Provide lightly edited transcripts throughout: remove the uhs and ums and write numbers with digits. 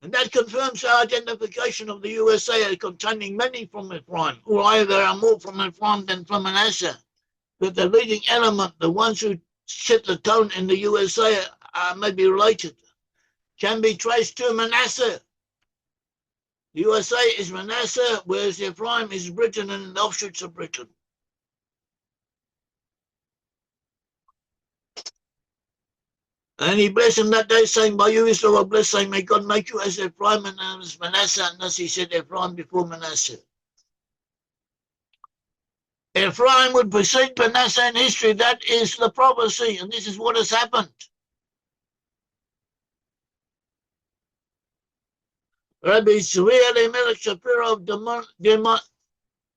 And that confirms our identification of the USA as containing many from Ephraim, although there are more from Ephraim than from Manasseh. But the leading element, the ones who set the tone in the USA, may be related, can be traced to Manasseh. The USA is Manasseh, whereas Ephraim is Britain and the offshoots of Britain. And he blessed him that day, saying, by you Israel will bless, saying, may God make you as Ephraim and as Manasseh. And thus he said Ephraim before Manasseh. Ephraim would precede Manasseh in history. That is the prophecy, and this is what has happened. Rabbi Zvi Elimelech Shapiro of Dinov,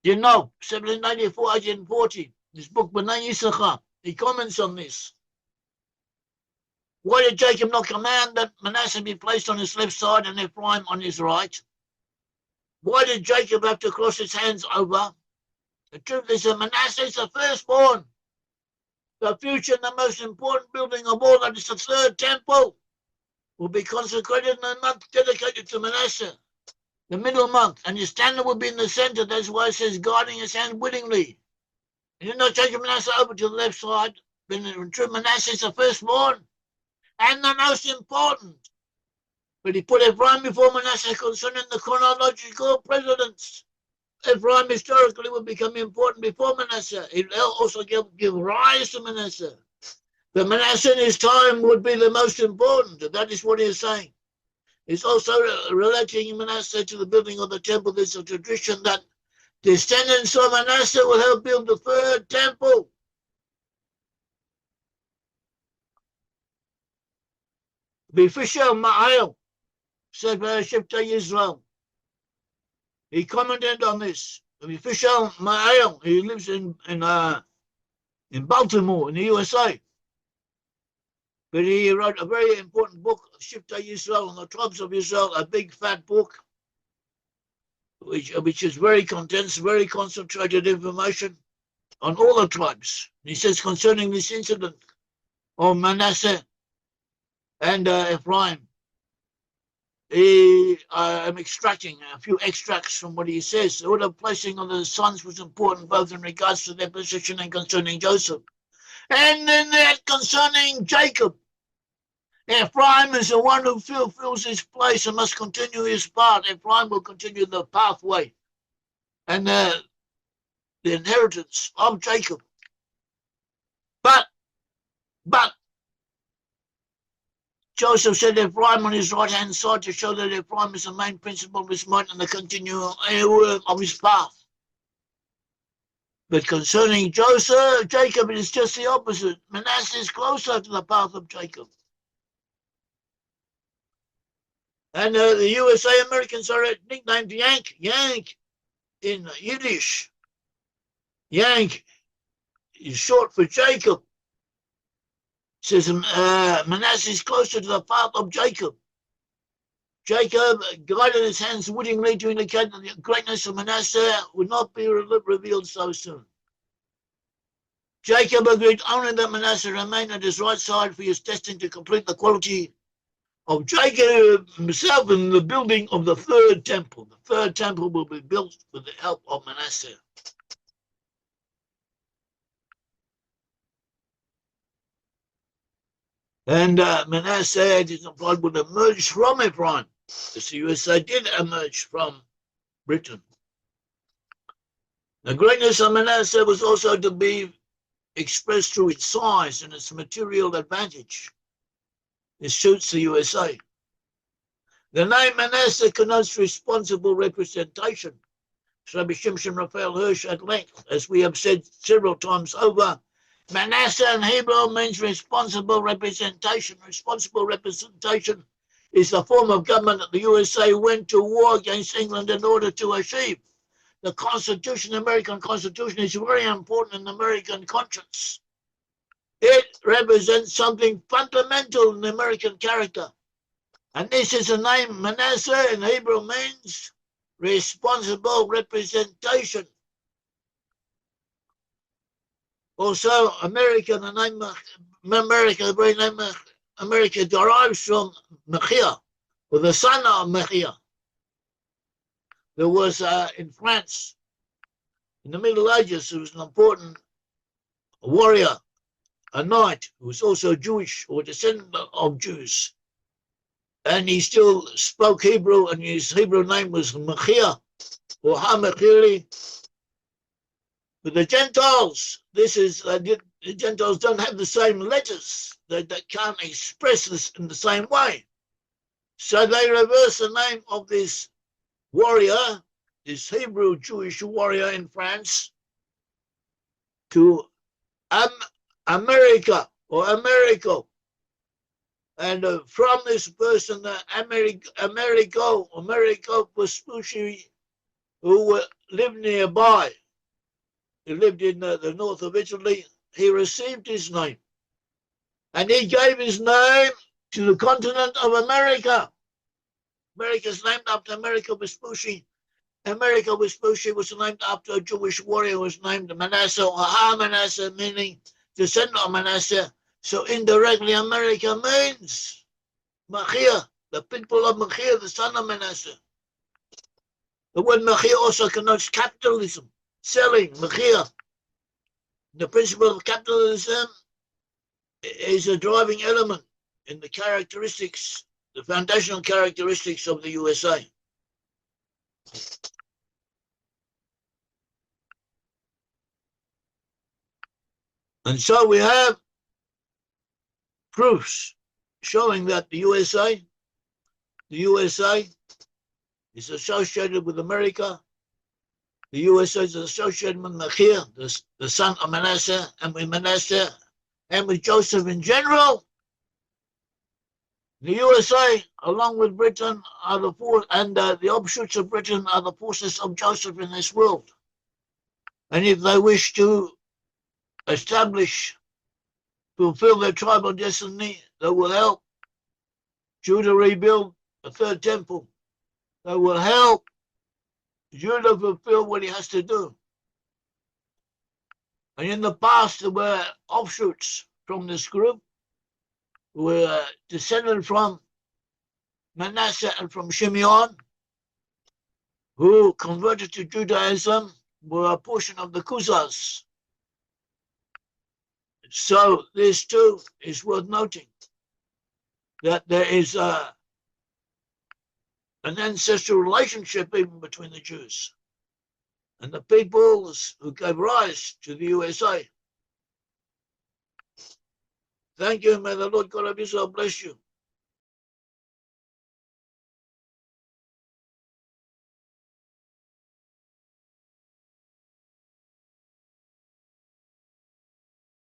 1794-1840, this book, B'nai Yisachar, he comments on this. Why did Jacob not command that Manasseh be placed on his left side and Ephraim on his right? Why did Jacob have to cross his hands over? The truth is that Manasseh is the firstborn. The future and the most important building of all, that is the third temple, will be consecrated in a month dedicated to Manasseh, the middle month, and his standard will be in the center. That's why it says guarding his hand willingly. He did not take Manasseh over to the left side, but in truth Manasseh is the firstborn and the most important. But he put Ephraim before Manasseh concerning the chronological precedence. Ephraim historically would become important before Manasseh. It also give rise to Manasseh. But Manasseh in his time would be the most important. That is what he is saying. He's also relating Manasseh to the building of the temple. There's a tradition that descendants of Manasseh will help build the third temple. B'Fishel Ma'al, said Shifta Yisrael. He commented on this. B'Fishel Ma'al, he lives in Baltimore, in the USA. But he wrote a very important book, Shifta Yisrael, on the tribes of Israel, a big fat book, which is very condensed, very concentrated information on all the tribes. He says concerning this incident of Manasseh and Ephraim, I'm extracting a few extracts from what he says. The order of placing of the sons was important both in regards to their position and concerning Joseph. And then that concerning Jacob. Ephraim is the one who fulfills his place and must continue his part. Ephraim will continue the pathway and the inheritance of Jacob. But Joseph said Ephraim on his right-hand side to show that Ephraim is the main principle of his mind and the continuum of his path. But concerning Jacob, it is just the opposite. Manasseh is closer to the path of Jacob. And the USA Americans are nicknamed Yank in Yiddish. Yank is short for Jacob. It says Manasseh is closer to the path of Jacob. Jacob guided his hands wittingly to indicate that the greatness of Manasseh would not be revealed so soon. Jacob agreed only that Manasseh remained at his right side, for he is destined to complete the quality of Jacob himself in the building of the third temple. The third temple will be built with the help of Manasseh. And Manasseh, it is implied, would emerge from Ephraim, as the USA did emerge from Britain. The greatness of Manasseh was also to be expressed through its size and its material advantage. It suits the USA. The name Manasseh connotes responsible representation. Rabbi Shimshon Raphael Hirsch at length, as we have said several times over, Manasseh in Hebrew means responsible representation. Responsible representation is the form of government that the USA went to war against England in order to achieve. The Constitution, the American Constitution, is very important in American conscience. It represents something fundamental in the American character. And this is the name Manasseh in Hebrew means responsible representation. Also, America, the name America, the very name America derives from Mechia, or the son of Machir. There was in France, in the Middle Ages, there was an important warrior, a knight, who was also Jewish or descendant of Jews. And he still spoke Hebrew, and his Hebrew name was Machir or HaMachiri. But the Gentiles, the Gentiles don't have the same letters. They can't express this in the same way. So they reverse the name of this warrior, this Hebrew Jewish warrior in France, to America or Americo. And from this person, Americo Vespucci, who lived nearby, he lived in the north of Italy, he received his name. And he gave his name to the continent of America. America is named after Americo Vespucci. Americo Vespucci was named after a Jewish warrior who was named Manasseh or Ha-Manasseh, meaning descendant of Manasseh. So indirectly, America means Machir, the people of Machir, the son of Manasseh. The word Machir also connotes capitalism, selling, Machir. The principle of capitalism is a driving element in the characteristics, the foundational characteristics of the USA. And so we have proofs showing that the USA is associated with America. The USA is associated with Machir, the son of Manasseh, and with Manasseh, and with Joseph in general. The USA, along with Britain, are the the offshoots of Britain are the forces of Joseph in this world. And if they wish to fulfill their tribal destiny, they will help Judah rebuild the third temple. They will help Judah fulfill what he has to do. And in the past, there were offshoots from this group who were descended from Manasseh and from Shimeon, who converted to Judaism, were a portion of the Kuzas. So this too is worth noting, that there is an ancestral relationship even between the Jews and the peoples who gave rise to the USA. Thank you. May the Lord God of Israel bless you.